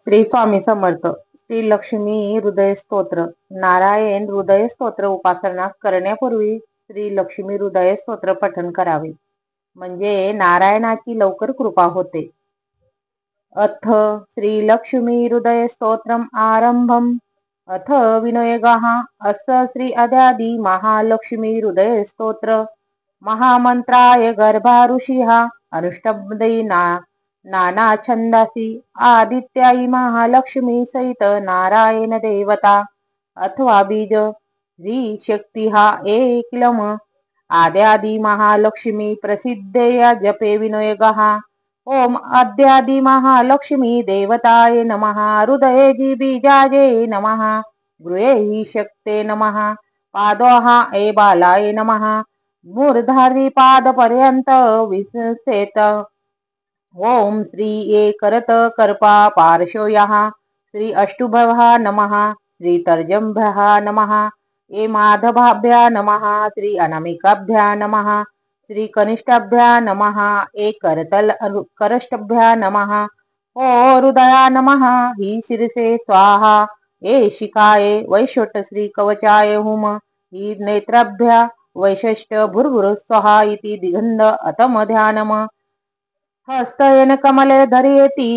श्री स्वामी समर्थ. श्री लक्ष्मी हृदय स्तोत्र. नारायण हृदय स्तोत्र उपासना करण्यापूर्वी श्री लक्ष्मी हृदय स्तोत्र पठन करावे, म्हणजे नारायणाची लवकर कृपा होते. अथ श्री लक्ष्मी हृदय स्तोत्रम आरंभम. अथ विनयगः. अस्य श्री अद्यादि महालक्ष्मी हृदय स्तोत्र महामंत्राय गर्भा ऋषिः अनुष्टब्दै नाना छंदासी आदित्यायी महालक्ष्मी सहित नारायण देवता अथवा बीज श्री शक्ती हा एकलम आद्यादि महालक्ष्मी प्रसिद्धेया जपे विनयगः. ओम आद्यादि महालक्ष्मी देवताय नमः. हृदये जी बीजाजे नमः. गृहे हि शक्ते नमः. पादोः ए बालाय नमः. मूर्धारी पादपर्यंत विससेत. ओम श्री ये करत कर्पा पार्श्वयः. श्री अष्टुभः नमः. श्री तर्जम्भ्यः नमः. ए माधवाभ्या नमः. श्री अनामिकाभ्या नमः. श्री कनिष्ठाभ्या नमः. ए करष्टभ्या नमः. ओ हृदया नमः. ही शिरसे स्वाहा. ए शिखाये वैशोट श्री कवचाय हुम. ही नेत्राभ्या वैशिष्ट भुर्भुर स्वाहा इति दिगंध अतम ध्यानम. हस्तयन कमले धर्येति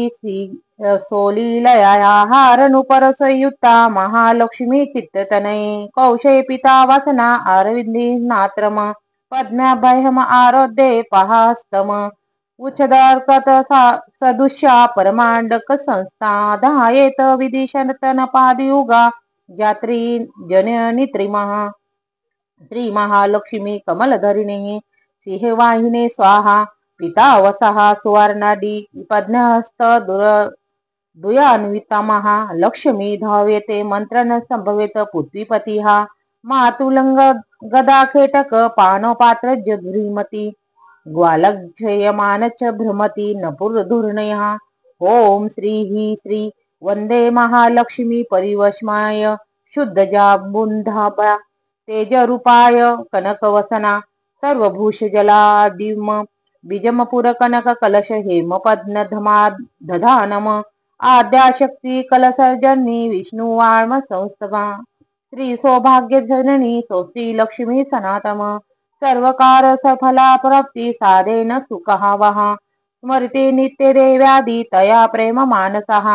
सोलीलया हारनुपरसयुक्ता महालक्ष्मी चित्ततनये कौशे पिता वसना अरविंदी नात्रम पद्म्याभयम आरोध्ये पहास्तम उच्छदर्कत सदुष्या परमांडक संस्था धायेत विदिशनतन पादयुगा जात्री जननी त्रिमः. श्री महालक्ष्मी कमलधरिणी सिंहवाहिने स्वाहा. पिता वसहा सुवर्णाडी पद्महस्त दुयान्वितमः. लक्ष्मी धाव्यते मंत्रन संभवेत पृथ्वीपती हा. मातुलंग गदा खेटक पानोपात्र धीमती ग्वालक्षयमानच भ्रमती नपुरधुर्णय. ओम श्री ही श्री वंदे महालक्ष्मी परिवश्माय शुद्धजाबुंधाभा तेजरूपाय कनकवसना सर्वभूषजलादिम बीजमपुर कनक कलश हेम पद्म दधानम आद्याशक्ती कलसर्जनी विष्णुवार्म संस्तवा श्री सौभाग्य जननी सोस्ती लक्ष्मी सनातम सर्वकार सफला प्राप्ती साधेन सुखहावः स्मरते नित्य देव्यादि तया प्रेम मानसः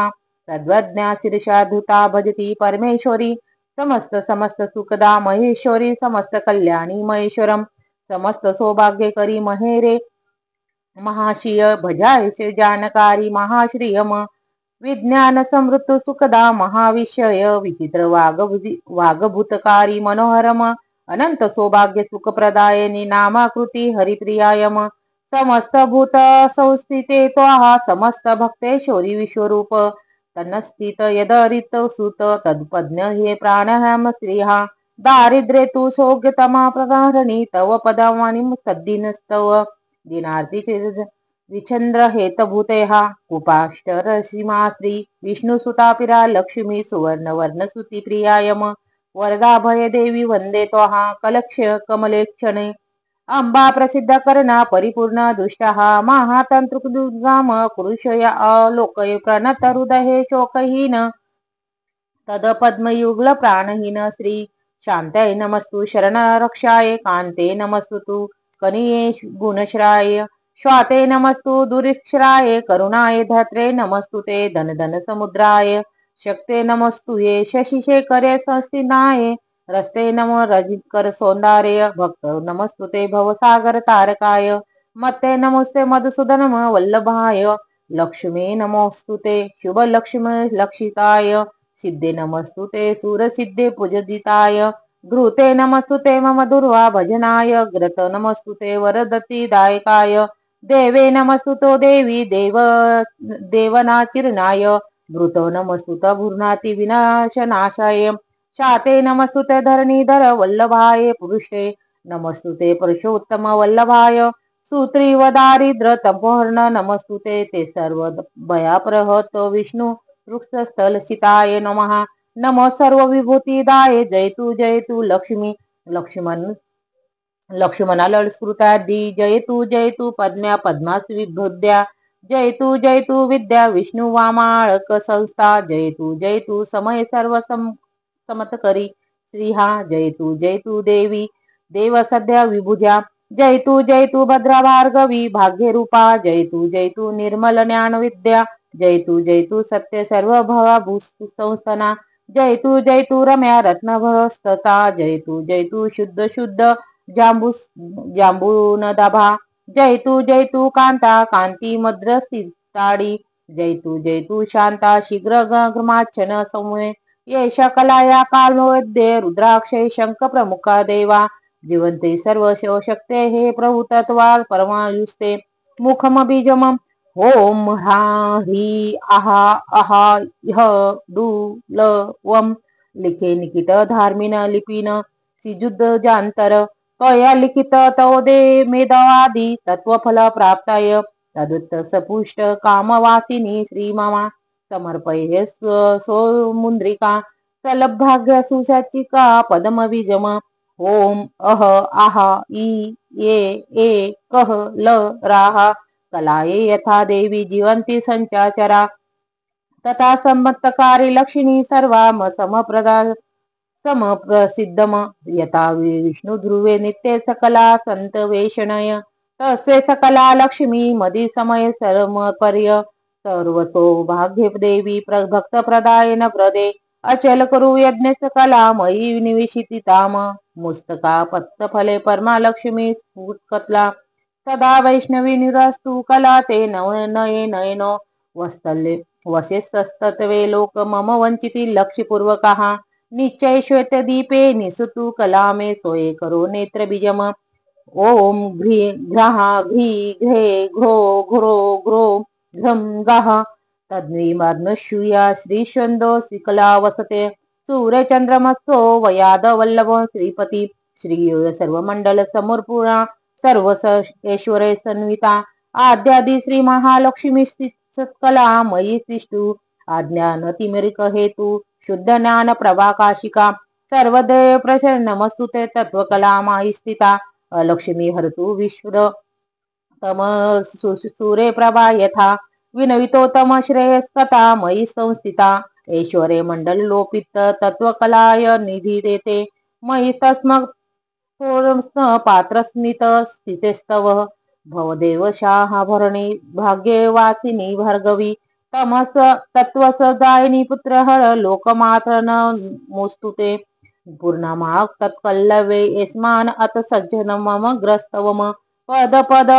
तद्वज्ञा शीर्षा धुता भजती परमेश्वरी समस्त समस्त सुखदा महेश्वरी समस्त कल्याणी महेश्वरम समस्त सौभाग्य करी महेरे महाशिय भजायसे जानकारी महाश्रियम विज्ञान समृद्ध सुखदा महाविषय विचित्र वागभूतकारी मनोहरम अनंत सौभाग्य सुखप्रदायनी नामाकृती हरिप्रियायम समस्त भूत संस्थिते त्वाहा समस्त भक्तेश्वरी विश्वरूप तन्नस्थित यदरित सुत तत्पज्ञ हे प्राणायाम श्रीहा दारिद्र्ये तु सौग्यतमा प्रधारणी तव पदावानी सद्दिनस्तव दिनार्तीचे विचंद्र हेतभूतेहा कुपाष्टर सीमा श्री विष्णुसुतापिरा लक्ष्मी सुवर्ण वर्णसुती प्रियायम वरदा भय देवी वंदे त्वहा कलक्ष कमलेक्षणे अंबा प्रसिद्ध करणा परिपूर्ण दुष्टहा महातंत्रुगाम पुरुषया अलोकय प्रणत हृदय शोकहीन तद पद्मयुगल प्राणहीन श्री शांताय नमस्तु शरणरक्षाय कांते नमस्तु तु कनिये गुणश्राय स्वाते नमस्तु दुरिक्षराय करुणाय धत्रे नमस्तु ते धन धन समुद्राय शक्ते नमस्तु ये शशिशेखरे संस्थिनाय रस्ते नम रजितकर सौंदार्य भक्त नमस्तु ते भवसागर तारकाय मत्ते नमस्ते मधुसूदनम वल्लभाय लक्ष्मी नमोस्तु ते शुभ लक्ष्मी लक्षिताय सिद्धे नमस्तु ते सुरसिद्धे पूजदिताय घृते नमस्तुते मम दुर्वा भजनाय ग्रत नमस्तुते वरदती दायकाय देवे नमस्तुतो देवी देवनाचिरणाय घृतो नमस्तुत भूर्णाति विनाशनाशाय शाते नमस्तुते धरणीधर वल्लभाय पुरुषे नमस्तुते पुरुषोत्तम वल्लभाय सुत्रिव दारिद्र तपोहर्ण नमस्तुते ते सर्व भयाप्रहत विष्णु वृक्षस्थलसिताय नमः. नमो सर्व विभूतिदाय जयतु लक्ष्मी लक्ष्मणा लळस्कृतादी जयतु पद्म्या पद्मास विभुद्या जय तू विद्या विष्णु वामाळक संस्था, जय तू समय सर्व समत करी श्रीहा, जय तू देवी देव सध्या विभुजा, जय तू भद्रा भार्गवी भाग्यरूपा, जय तू निर्मल ज्ञान विद्या, जय तू सत्य सर्व भवा संस्थना, जय तू रम्या रत्नभस्तता, जय तू शुद्ध शुद्ध जांबून दाभा, जय तू कांता कांती मद्र सिताडी, जय तू शांता शीघ्र गमाच्छन संवे, येश कलाया कालवैद्य रुद्राक्षय शंख प्रमुखा देवा, जीवंते सर्व शक्ते हे प्रभु तत्वा परमायुस्ते, मुखम बीजम ओम ह्रा ह्री आहा आहा ह्य दु ल वम, लिखे निकित धार्मिन लिपिन सिजुद जानतर, तया लिखित तवदे मेधावादी तत्वफल प्राप्ताय, तदुत्त सपुष्ट कामवासिनी श्री मामा, समर्पये सो मुद्रिका सलभाग्य सुशाचिका पदम बीजम, ओम अह आहा ई ये ए कह ल राहा, कलाये यथा देवी जीवंती संचाचरा, तथा संमत्तकारी लक्ष्मी सर्वा समप्रसिद्धम, यथा विष्णु ध्रुवे नित्य सकला संत वेषणय, तसे सकला लक्ष्मी मदी समय सर्वपर्य, सर्व सौभाग्य देवी भक्त प्रदायन प्रदे, अचल करू यज्ञ सकला मयी निविशिताम, मुस्तका पत्त फले परमा लक्ष्मी स्फुटकतला, सदा वैष्णवी निरस्तु कला ते नये नयनो, वस्तल्ये वसेस्तत्वे लोक मम वंचिती लक्ष्यपूर्वकः, निश्चय श्वेत दीपे निसुतु कला मे सोये करो नेत्र बीजम, ओम घ्री घ्राहा घ्री घ्रे घ्रो घ्रो घ्रो घ्रम गाह, तद्विमर्नशूया श्रीशंदो सिकला वसते, सूर्यचंद्रमत्सो वयाद वल्लभ श्रीपती, श्री सर्वमंडल समर्पुरा सर्व ऐश्वर्य सन्विता, आद्यादि श्री महालक्ष्मी सत्कला मयी तिष्ठु, आज्ञान तिमिरिक हेतु शुद्ध ज्ञान प्रभाकाशिका, सर्वदेव प्रसन्न नमस्तुते तत्वकला मायी स्थिता, लक्ष्मी हरतु विश्वद तम सूर्य प्रभा यथा, विनवितोत्तम श्रेयस्कथा मयी संस्थिता, ऐश्वर्य मंडल लोपित तत्वकलाय निधी देते, मयी तस्म पात्रस्मित स्थितेस्तव, भवदेव शाहाभरणी भाग्यवासिनी भार्गवी, तमस तत्वसदायिनी पुत्र हर लोकमात्र न मोस्तुते, पूर्णमा तत्कल्लवे यस्मान अत सज्जन मम ग्रस्तवम, पद पद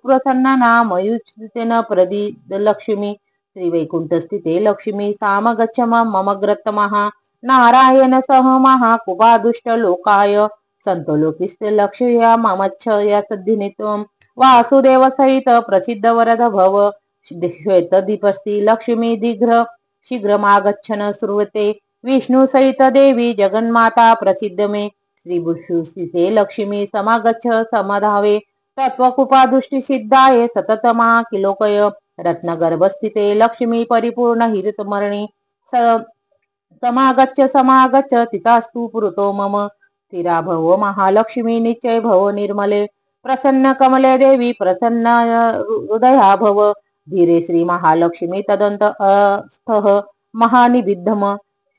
प्रसन्ना मयुचितेन प्रदीद लक्ष्मी, श्रीवैकुंठ स्थिते लक्ष्मी साम गच्छ मम ग्रतमः, नारायण सह महाकुपादुष्ट लोकाय, संतोलोकिस्ते लक्ष्या मामच्छ या सद्धिनित्वम, वासुदेव सहित प्रसिद्ध वरद भव, श्वेत दीपस्ति लक्ष्मी दिग्र शीघ्रमागच्छन श्रुवते, विष्णु सहित देवी जगन्माता प्रसिद्ध मे, श्रीभुषुस्थिते लक्ष्मी समागच्छ समधावे, तत्वकुपादुष्टि सिद्धाये सततमा किलोकय, रत्नगर्भस्थिते लक्ष्मी परिपूर्ण हिरितमर्णी, समागच्छ तितास्तु पुरतो मम, स्थिरा भव महालक्ष्मी निश्चय भव निर्मले, प्रसन्न कमले देवी प्रसन्न हृदया भव, धीरे श्री महालक्ष्मी तदंत अस्थः महानिबिद्धम,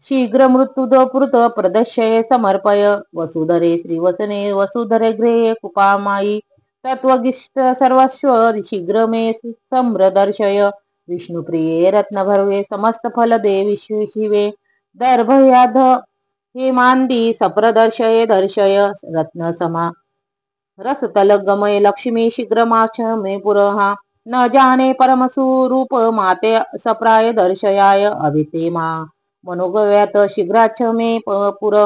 शीघ्र मृत्युदपुृत प्रदर्शय समर्पय, वसुधरे श्रीवसने वसुधरे गृहे कुपामायी, तत्वगिष्ट सर्वस्व शीघ्र मे सम्रदर्शय, विष्णुप्रिये रत्नभर्वे समस्त फल देवी शिवे, दर्भयाध हेमांदी सप्रदर्शय दर्शय, रत्न समा रसतल गमय लक्ष्मी शीघ्रमाक्ष मे पुरहा, न जाने परम स्वरूप माते सप्राय दर्शयाय, अभिते मा मनोगव्यात शीघ्राच्छ मे पुर,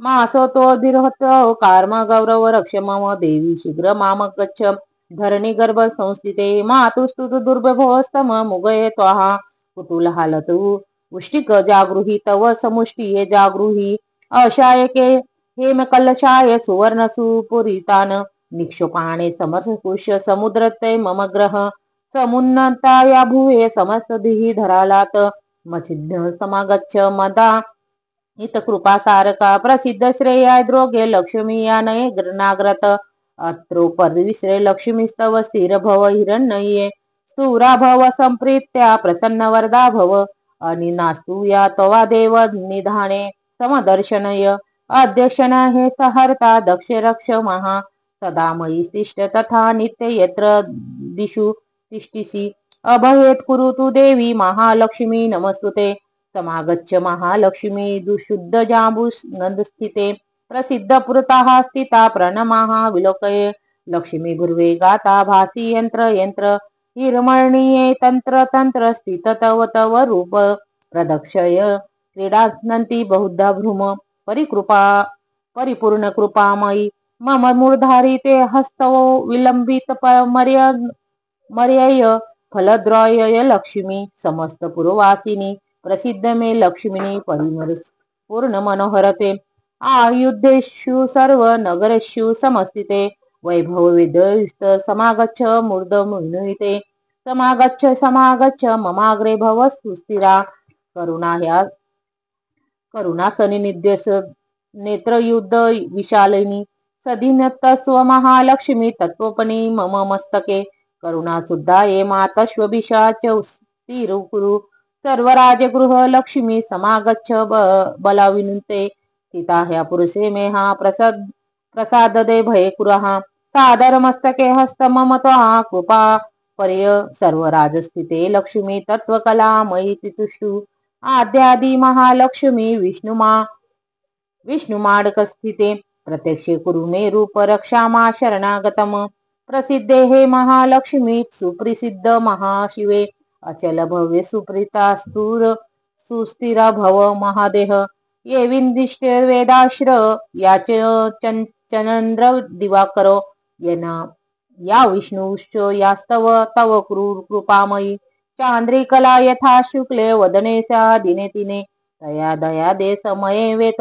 मासतो धीरहत कार्म गौरव रक्ष मम देवी शीघ्र माम गच्छ, धरणी गर्भ संस्थिते मातुस्तुत दुर्भवस्तम मुगये त्वाहा, कुतूल हालतु उष्टिक जागृही तव समुष्टिये जागृही, अशायके हेम कलशाय सुवर्ण सुपुरितान, निक्षोपाणे समरकुश समुद्रते मम ग्रह, समुन्नताया भुवे समस्तधिः धरालात, मसिद्ध समागच्छ मदा हित कृपा सारका, प्रसिद्ध श्रेयाय द्रोगे लक्ष्मी यानये नाग्रत, अत्रोपरिविश्रे लक्ष्मीस्तव स्थिर भव हिरण्ये, सुरा भव संप्रीत्या प्रसन्न वरदा भव आणि नास्तु या तवा देव निधाने समदर्शनय अध्यक्षण हे सहर्ता दक्ष रक्ष महा सदा मयी शिष्ट तथा नित्य यत्र दिशु तिष्ठिसि अभयेत कुरु तु देवी महालक्ष्मी नमस्तुते समागच्छ महालक्ष्मी दुशुद्ध जांबुस नंदस्थिते प्रसिद्ध पुरतः स्थिता प्रणमः विलोकये लक्ष्मी गुर्वे गाता भासी यंत्र यंत्र हिरमणीये तंत्र तंत्र स्थित तव तव रूप प्रदक्षय क्रीडानंती बहुधा भ्रूम परिकृपा परिपूर्ण कृपामयी मम मूर्धारी ते हस्तवो विलंबित मर्यय फलद्रय लक्ष्मी समस्त पुरवासिनी प्रसिद्ध मे लक्ष्मीनी परिमर पूर्ण मनोहरते आयुद्धेषु सर्व नगरेषु समस्थिते वैभव विदयुक्त समागच्छ मूर्ध मुनुते समागच्छ समागच्छ ममाग्रे भव सुस्थिरा करुणासनी निद्यस नेत्रयुद्ध विशालिनी सदीनत्स्व महालक्ष्मी तत्वपनी मम मस्तके करुणा सुद्धा ये मातश्वभिषाच स्थिर कुरु सर्व राजगृह लक्ष्मी समागच्छ बलाविनुते सीता ह्या पुरुषे मे हा प्रसाद दे भये कुरहा सादर मस्तके हस्त मम त्वा कृपा पर्य सर्व राजस्थिते लक्ष्मी तत्वकला मयि तितुषु आद्यादि महालक्ष्मी विष्णुमाडकस्थिते प्रत्यक्षे कुरु मे रूप रक्षा मा शरणागतम प्रसिद्धे हे महालक्ष्मी सुप्रसिद्ध महाशिवे अचल भव्य सुप्रीता स्तूर सुस्थिरा भव महादेह ये विंदिष्ट वेदाश्र याच चनंद्र दिवाकर येन या विष्णुश्च यास्तव तव क्रूर कृपामयी चांद्रिकला यथा शुक्ले वदने सा दिने तिने तया दया दे समये वेत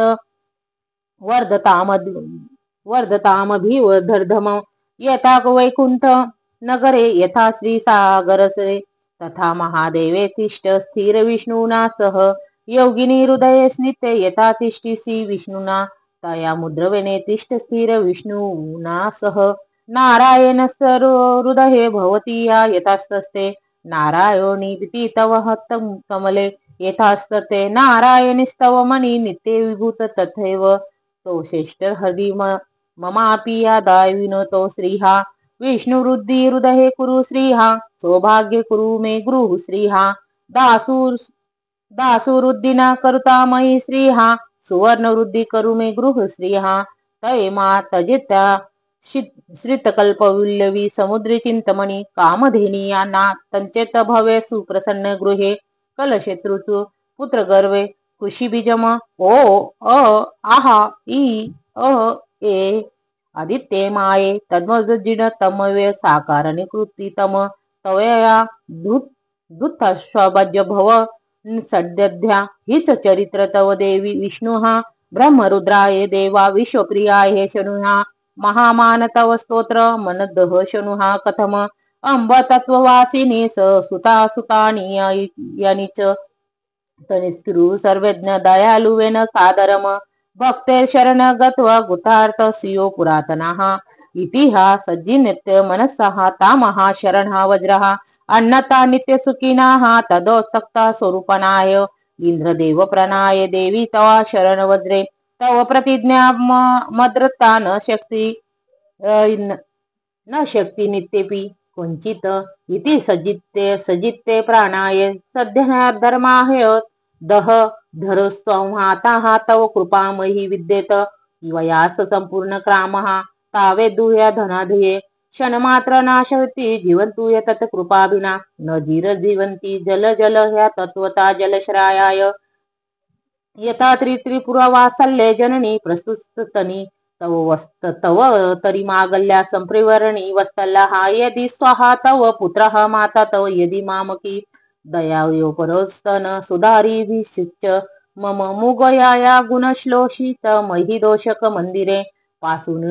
वर्धतामभिवर्धम यथा वैकुंठ नगरे यथा श्री सागरसे तथा महादेवे तिष्ठ स्थिर विष्णुना सह योगिनी हृदये नित्य यथा तिष्ठिसि विष्णुना तया मुद्रवेने तिष्ठ स्थिर विष्णुना सह नारायण हृदये भवती या यथास्तस्ते नारायणी तव हस्त कमले यथास्तते नारायणीस्तव मनी नित्य विभूत तथैव तो श्रेष्ठ हरि ममापि यादाय विनोतो श्रीहा विष्णुवृद्धी हृदये कुरु श्रीहा सौभाग्य कुरु मे गृह श्रीहा दासुवृद्धिना करुता मयि श्रीहा सुवर्णवृद्धी करू मे गृह श्रीहा तय मा तजित्या श्रितकल्पविल्लवी समुद्री चिंतमणी कामधेनी यांना तंचेत भव्य सुप्रसन्न गृहे कलशत्रुचु पुत्र गर्वे कुशीबीजम ओ अ आहा ई अ ए आदित्ये माये तद्मजिन तमव्य साकारणी कृती तम तवया दुःखाश्वाभ्य भव सद्यध्या हीच चरित्र तव देवी विष्णुहा ब्रह्मरुद्राय देवा विश्वप्रियाय हे शनुहा महामान तव स्तोत्र मनदह शनुहा कथम अंब तत्ववासिनी सुता सुतानी यानीच तनिस्कृ सर्वज्ञ दयालुवेन सादरम भक्ते शरण गत्वा गुतार्थ सियो पुरातनः इतिहास सज्जिनित्य मनस्सः तामः शरणः वज्रः अन्नता नित्य सुखिनः तदोस्तक्ता स्वरूपनाय इंद्रदेव प्रणाय देवी तवा शरण वज्रे तव प्रतिज्ञा मद्रता न शक्ती नित्यपि कुंचित इति सजित्ते प्राणाय सद्य धर्माय दह धरस्त्वमाता तव कृपामयी विद्येत वयास संपूर्ण क्रामः तावे दुह्या धनाधये क्षणमात्र नाशवती जीवन्तु यतत कृपाभिना न जीर जीवंती जल जल ह्या तत्वता जलश्रायाय यथा त्रिपुरा वात्सल्ये जननी प्रस्तुतनी तव तरी मागल्या संप्रिवर्णी वत्सला हा यदि स्वाहा तव पुत्रः माता तव यदि मामकी दयायो परोस्तन सुधारी भिषिच्च मम मुगयाया गुणश्लोषित महिदोषक मंदिरे पासून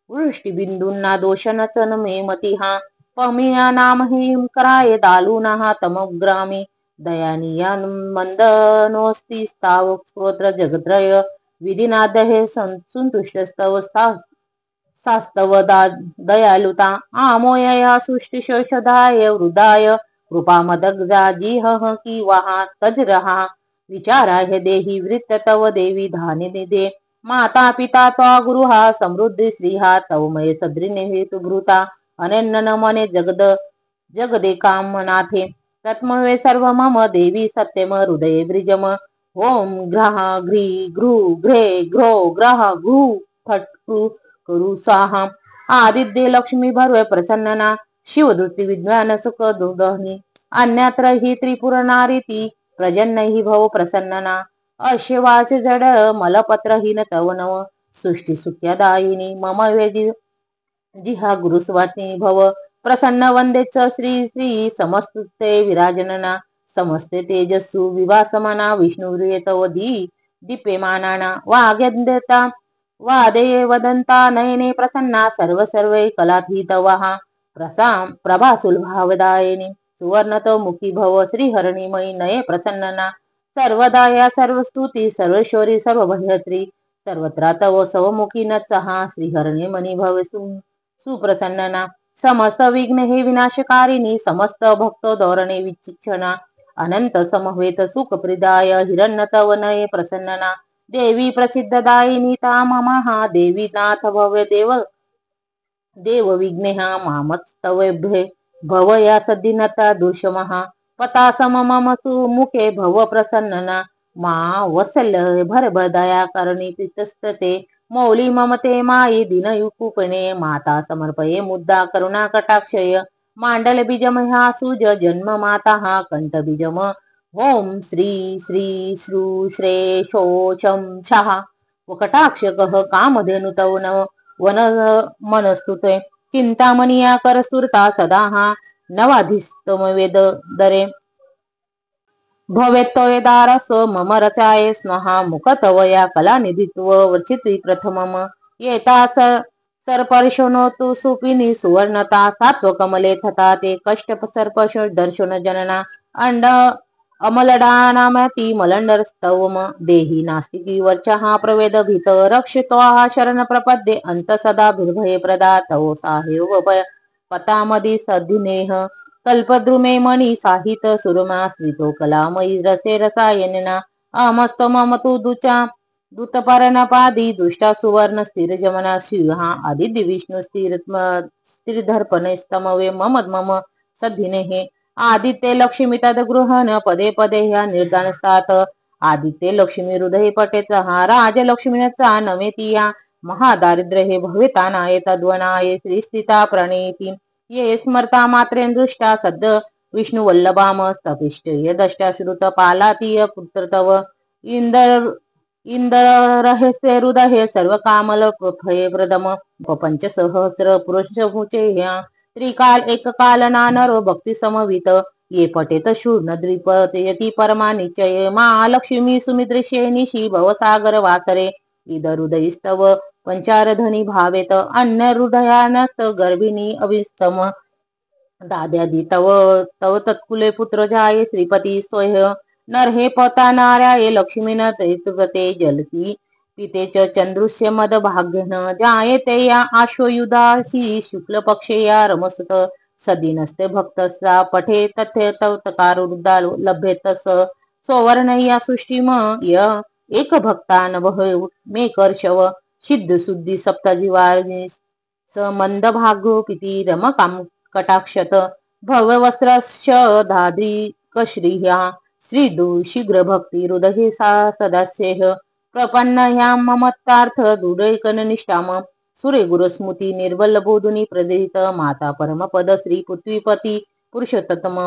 वृष्टिबिंदूंना दोषनचन मे मतिहा पमिया नाम हिम कराय दालूनहा तमग्रामी दयानिया मंदनोस्ति स्ताव स्तोत्र जगत्रय विधिनाद हे संतुष्टस्तव सास्तव दयालुता आमोयया सृष्टिशोषदाय वृदाय कृपामदग्जा जिह की वहा तज रहा विचारा हे देही वृत्त तव देवी धान्य निधे माता पिता त्वा गृहा समृद्धी श्रीहा तवमय सद्रिने हेतुभृता अनन्यन मने जगदे कामनाथे तत्मवे सर्व मम देवी सत्यम हृदये ब्रिजम ओम ग्रह घ्री घृ घ्रे घ्रो ग्रह घृ फट करू स्वाहा आदित्य लक्ष्मी भरवे प्रसन्नना शिवदृष्टी विज्ञान सुख दुर्दहनी अन्यत्र ही त्रिपुर नारीती प्रजन्न ही भव प्रसन्नना अशेवाच जड मलपत्रहीन तव नव सृष्टी सुख्यदायिनी मम वेदी जिहा गुरुस्वाती भव प्रसन्न वंदेच श्री श्री समस्ते विराजनना समस्ते तेजस्सु विभासमाना विष्णुर्ये तव दीप्यमानाना वाग्यदेता वादये वदंता नयने प्रसन्ना सर्वे कलाती तवहा प्रभासुलभावदायिनी सुवर्णत मुखी भव श्रीहरणीमयी नये प्रसन्नना सर्वदा या सर्वस्तुती सर्वेश्वरी सर्वभयत्री सर्वत्र तव सवमुखी नत्सहा श्रीहरणी मनी भव सुप्रसन्नना समस्त विघ्न हे विनाशकारिणी समस्त भक्त धोरणे विचिक्षणा अनंत समवेत सुखप्रदाय हिरण्य तव नये प्रसन्नना देवी प्रसिद्धदायिनी तामहा देवी नाथ भव्य देव विघ्नेहा मामस्तवेभ्ये भव या सद्दिनता दुषमहा पता सममम सुमुखे भव प्रसन्नना मा वत्सल्य भरभदया करणी प्रीतस्तते मौली ममते माई दिनयुकुपणे माता समर्पये मुद्दा करुणा कटाक्षय मांडल बीजमहा सुज जन्म माता हा कंठ बीजम ओम श्री श्री श्रू श्रे शोचम छहा व कटाक्ष कह कामधेनु तव वन मनस्तुते चिंतामणिया करस्तुरता सदा हा नवाधिस्तम वेद दरे भवेत्तवेदारस मम रचाये स्नहा मुख तव या कलानिधित्व वर्षित्री प्रथमम येता सर्पर्शनो तु सुपिनी सुवर्णता सात्वकमले थता ते कष्ट सर्पश दर्शन जनना अंड अमलडानामती मलंडरस्तवम देही नास्तिकी वर्चहा प्रवेद भीत रक्षित्वा शरण प्रपद्ये अंत सदा भीर्भये प्रदा तव साहेव पतामदी सद्धिनेह कल्पद्रुमे मणि साहित सुरमा श्रीतो कलामयी रसे रसायनना अमस्त मम तु दूतपरणपादी दुष्टा सुवर्ण स्थिर जमना शिवहा आदित्य विष्णु स्थिरधर्पणस्तमवे मम सद्धिने हे आदित्य लक्ष्मी तदगृहन पदे पदे ह्या निर्दानस्तात आदित्य लक्ष्मी हृदय पटेच हा राजलक्ष्मीचा नमेतिया महादारिद्र्य हे भवेतानाय तद्वनाय श्रीस्थिता प्रणेती ये स्मरता मात्रेन दृष्टा सद्य विष्णु वल्लभाम स्तपिष्ट यदष्टा श्रुत पालातीय पुत्र तव इंदर रहस्य हृदय सर्व कामल फये प्रदम पंच सहस्र पुरुष मुचे ह्या त्रिकाल एक काल नानरो भक्ती समवित ये पटेत शूर्ण द्विपत यती परमा निश्चय महालक्ष्मी सुमिद्रशे निशी भवसागर वासरे इद हृदयस्तव पंचारधनी भावेत अन्य हृदयानस्त गर्भिणी अविस्तम दाद्यादी तव तव तत्कुले पुत्र जाये श्रीपती सोह नर हे पवतानार्या ये लक्ष्मीन तैतुगते जलती पितेच चंद्रुष्य मद भाग्यन जायते या आश्वयुधासी शुक्ल पक्षे या रमसत सदीनस्ते भक्तसा पठे तथे तव तकारुद्दा लभ्येतस सोवर्ण या सृष्टीम य एक भक्तान मे कर्षव सिद्ध शुद्धी सप्तजीवार्णी समंद भागो पिती रम काम कटाक्षत भववस्त्रश धाद्री कश्रिह्या श्रीदु शीघ्र भक्ती हृदय सदास्येह प्रपन्न ह्या ममत्तार्थ दुडैकन निष्ठाम सुरे गुरुस्मृती निर्बल बोधुनी प्रदित माता परमपद श्री पृथ्वीपती पुरुषोत्तम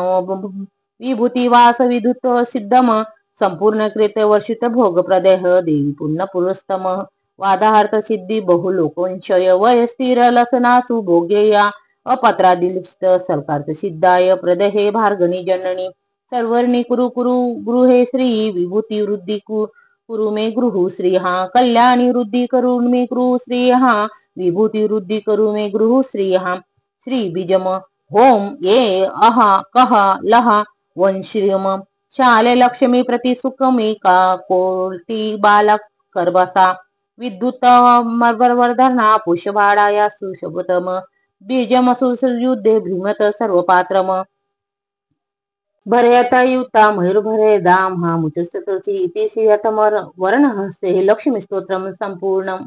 विभूती वास विधुत सिद्धम संपूर्ण कृत्य वर्षित भोग प्रदेह देवी पुण्य पुरस्तम वादार्थ सिद्धी बहुलोकोंशय वय स्थिर लसनासु भोग्यया अपत्रादिलिप्त सरकारत सिद्धाय प्रदहे भार्गनी जननी सर्वर्णी कुरु कुरु गृहे श्री विभूती वृद्धी कुरु मे गृहु श्री हा कल्याणी वृद्धी करू मे गृहु श्री हा विभूती वृद्धी करू मे गृहु श्री हा श्री बीजम होम ये अहा कह लहा वंश्रियम शाले लक्ष्मी प्रति सुखमी का कोटी बालक करबसा विद्युत मर्वर्धना पुष्यबाणाया सुशबतम बीजमसुयुद्धे भ्रीमत सर्वपात्रम भरयतयुता मयूरभरेदाम हा मुचस्तुती इति श्रीयतमर वर्णहस्ते लक्ष्मी स्तोत्रम संपूर्णम.